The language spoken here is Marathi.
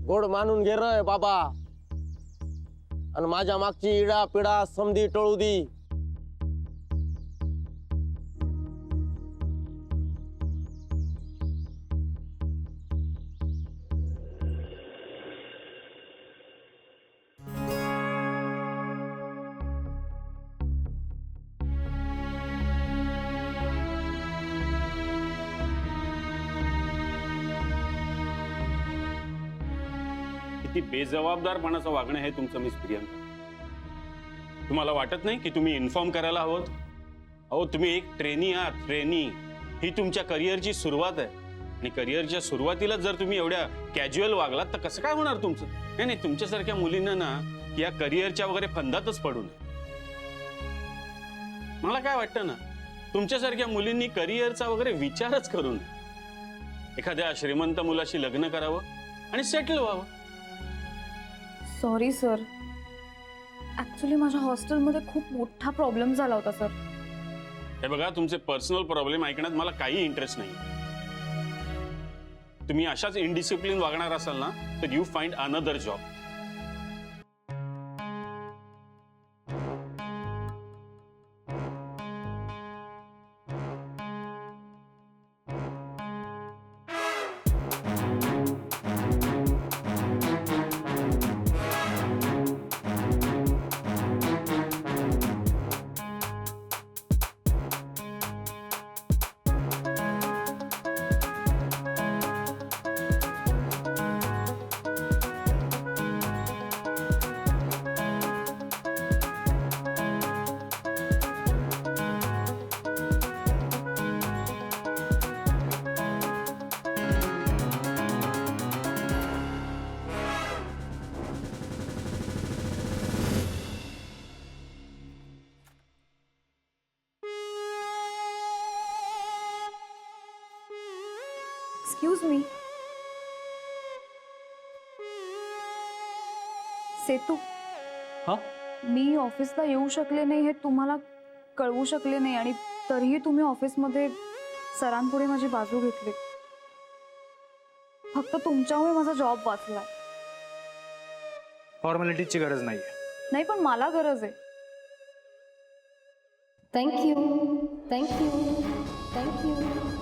गोड मानून घे रे बाबा, आणि माझ्या मागची इडा पिडा समधी टळू दी. किती बेजबाबदारपणाचं वागणं हे तुमचं मिस प्रियंका. तुम्हाला वाटत नाही की तुम्ही इन्फॉर्म करायला हवं? अहो तुम्ही एक ट्रेनी आहात, ट्रेनी. ही तुमच्या करिअरची सुरुवात आहे आणि करिअरच्या सुरुवातीला जर तुम्ही एवढ्या कॅज्युअल वागलात तर कसं काय होणार तुमचं? नाही नाही, तुमच्यासारख्या मुलींना ना या करिअरच्या वगैरे फंदातच पडू नये. मला काय वाटतं ना, तुमच्यासारख्या मुलींनी करिअरचा वगैरे विचारच करू नये. एखाद्या श्रीमंत मुलाशी लग्न करावं आणि सेटल व्हावं. सॉरी सर, ॲक्च्युली माझ्या हॉस्टेलमध्ये खूप मोठा प्रॉब्लेम झाला होता सर. हे बघा, तुमचे पर्सनल प्रॉब्लेम ऐकण्यात मला काही इंटरेस्ट नाही. तुम्ही अशाच इनडिसिप्लिन वागणार असाल ना तर you find another job. Excuse me, Setu. हा? मी ऑफिसला येऊ शकले नाही हे तुम्हाला कळवू शकले नाही आणि तरीही तुम्ही ऑफिसमध्ये सरांपुढे माझी बाजू घेतली. फक्त तुमच्यामुळे माझा जॉब वाचला. फॉर्मॅलिटीची गरज नाहीये. नाही पण मला गरज आहे. Thank you thank you thank you.